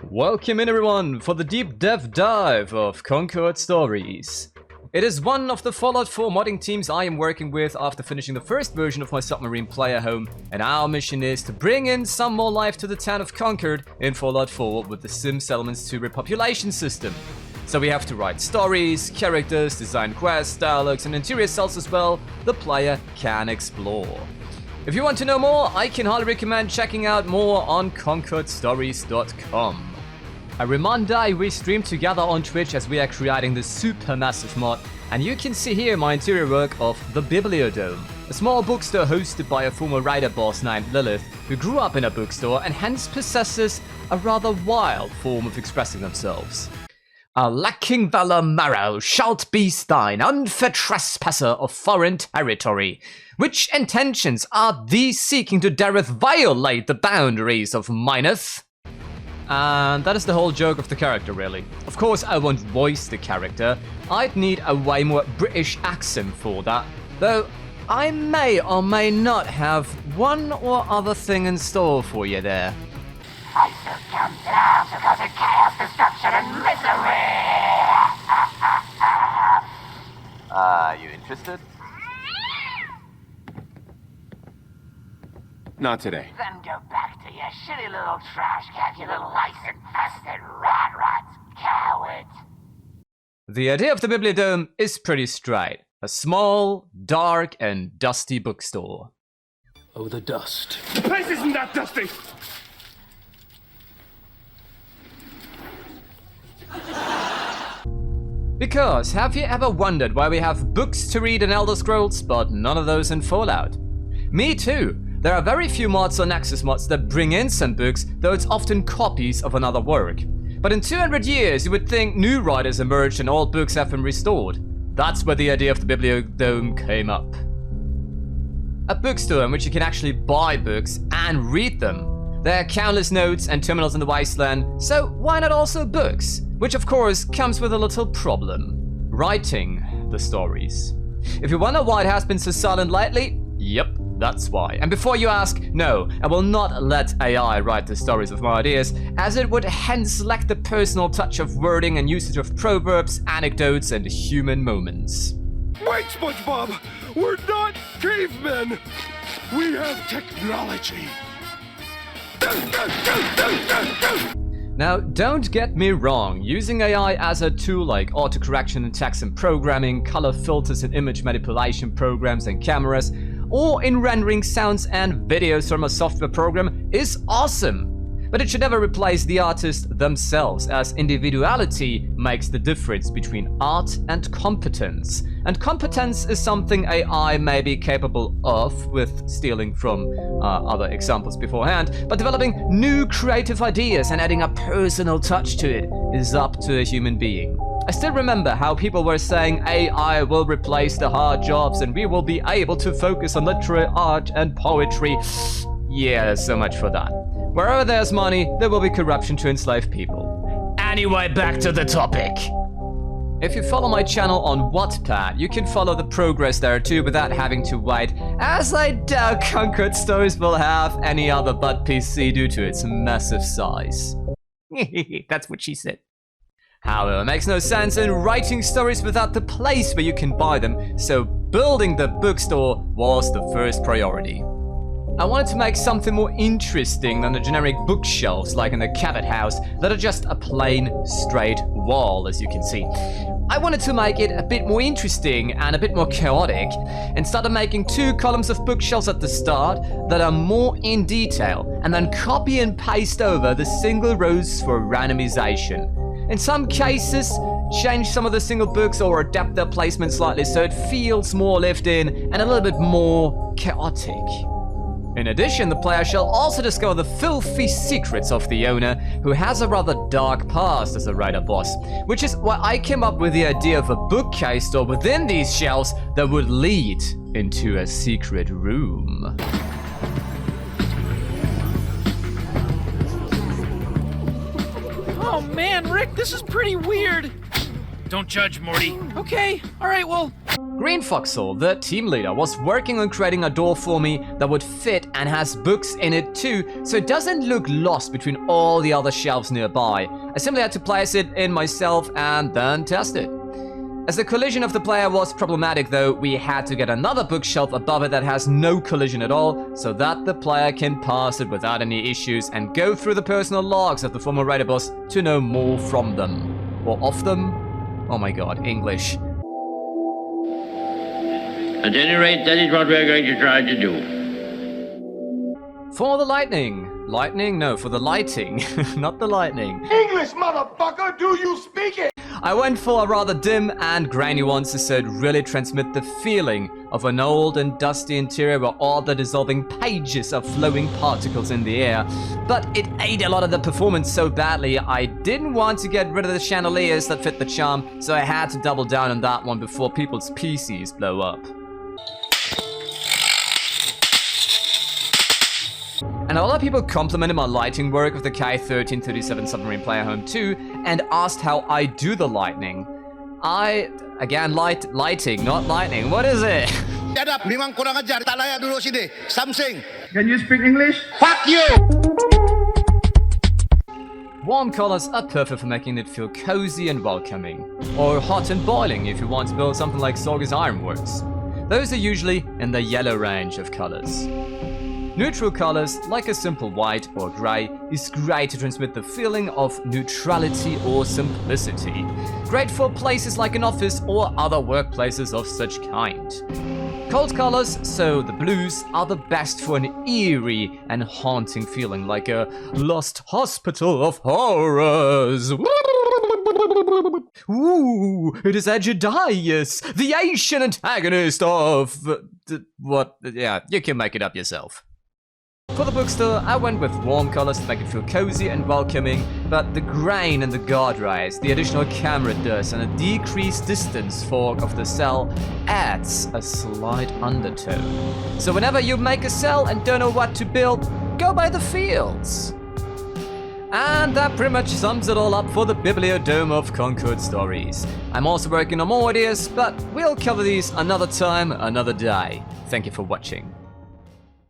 Welcome in everyone for the deep dev dive of Concord Stories. It is one of the Fallout 4 modding teams I am working with after finishing the first version of my submarine player home, and our mission is to bring in some more life to the town of Concord in Fallout 4 with the Sim Settlements 2 repopulation system. So we have to write stories, characters, design quests, dialogues and interior cells as well the player can explore. If you want to know more, I can highly recommend checking out more on ConcordStories.com. A reminder, we stream together on Twitch as we are creating this super massive mod, and you can see here my interior work of the Bibliodome, a small bookstore hosted by a former writer boss named Lilith, who grew up in a bookstore and hence possesses a rather wild form of expressing themselves. A lacking valor marrow shalt be thine, unfit trespasser of foreign territory. Which intentions are these seeking to dareth violate the boundaries of Mineth? And that is the whole joke of the character, really. Of course, I won't voice the character. I'd need a way more British accent for that. Though, I may or may not have one or other thing in store for you there. I shall come down to cause chaos, destruction, and misery! You interested? Not today. Then go back to your shitty little trash can, you little lice-infested rat, coward! The idea of the Bibliodome is pretty straight. A small, dark, and dusty bookstore. Oh, the dust. The place isn't that dusty! Because, have you ever wondered why we have books to read in Elder Scrolls, but none of those in Fallout? Me too! There are very few mods or Nexus mods that bring in some books, though it's often copies of another work. But in 200 years, you would think new writers emerged and all books have been restored. That's where the idea of the Bibliodome came up. A bookstore in which you can actually buy books and read them. There are countless notes and terminals in the wasteland, so why not also books? Which of course comes with a little problem. Writing the stories. If you wonder why it has been so silent lately, yep, that's why. And before you ask, no, I will not let AI write the stories of my ideas, as it would hence lack the personal touch of wording and usage of proverbs, anecdotes, and human moments. Wait, SpongeBob! We're not cavemen! We have technology! Now, don't get me wrong, using AI as a tool like autocorrection in text and programming, color filters and image manipulation programs and cameras, or in rendering sounds and videos from a software program is awesome. But it should never replace the artists themselves, as individuality makes the difference between art and competence. And competence is something AI may be capable of, with stealing from other examples beforehand, but developing new creative ideas and adding a personal touch to it is up to a human being. I still remember how people were saying AI will replace the hard jobs and we will be able to focus on literary art and poetry. Yeah, so much for that. Wherever there's money, there will be corruption to enslave people. Anyway, back to the topic. If you follow my channel on Wattpad, you can follow the progress there too without having to wait, as I doubt Concord Stories will have any other but PC due to its massive size. That's what she said. However, it makes no sense in writing stories without the place where you can buy them, so building the bookstore was the first priority. I wanted to make something more interesting than the generic bookshelves like in the Cabot house that are just a plain, straight wall, as you can see. I wanted to make it a bit more interesting and a bit more chaotic, and started making 2 columns of bookshelves at the start that are more in detail, and then copy and paste over the single rows for randomization. In some cases, change some of the single books or adapt their placement slightly so it feels more lived in and a little bit more chaotic. In addition, the player shall also discover the filthy secrets of the owner, who has a rather dark past as a writer boss, which is why I came up with the idea of a bookcase store within these shelves that would lead into a secret room. Oh man, Rick, this is pretty weird. Don't judge, Morty. Okay, alright, well, Green Foxhole, the team leader, was working on creating a door for me that would fit and has books in it too, so it doesn't look lost between all the other shelves nearby. I simply had to place it in myself and then test it. As the collision of the player was problematic though, we had to get another bookshelf above it that has no collision at all, so that the player can pass it without any issues and go through the personal logs of the former raider boss to know more from them. Or of them? Oh my god, English. At any rate, that is what we're going to try to do. For the lightning. Lightning? No, for the lighting, not the lightning. English, motherfucker, do you speak it? I went for a rather dim and grainy one so it'd really transmit the feeling of an old and dusty interior where all the dissolving pages are flowing particles in the air. But it ate a lot of the performance so badly, I didn't want to get rid of the chandeliers that fit the charm, so I had to double down on that one before people's PCs blow up. And a lot of people complimented my lighting work with the K1337 Submarine Player Home 2 and asked how I do the lightning. Again, lighting, not lightning. What is it? Can you speak English? Fuck you! Warm colors are perfect for making it feel cozy and welcoming. Or hot and boiling if you want to build something like Sorga's Ironworks. Those are usually in the yellow range of colors. Neutral colors, like a simple white or gray, is great to transmit the feeling of neutrality or simplicity. Great for places like an office or other workplaces of such kind. Cold colors, so the blues, are the best for an eerie and haunting feeling, like a lost hospital of horrors. Ooh, it is Agedius, the Asian antagonist of... what? Yeah, you can make it up yourself. For the Bookstore, I went with warm colors to make it feel cozy and welcoming, but the grain and the guard rays, the additional camera dust, and a decreased distance fog of the cell adds a slight undertone. So whenever you make a cell and don't know what to build, go by the fields. And that pretty much sums it all up for the Bibliodome of Concord Stories. I'm also working on more ideas, but we'll cover these another time, another day. Thank you for watching.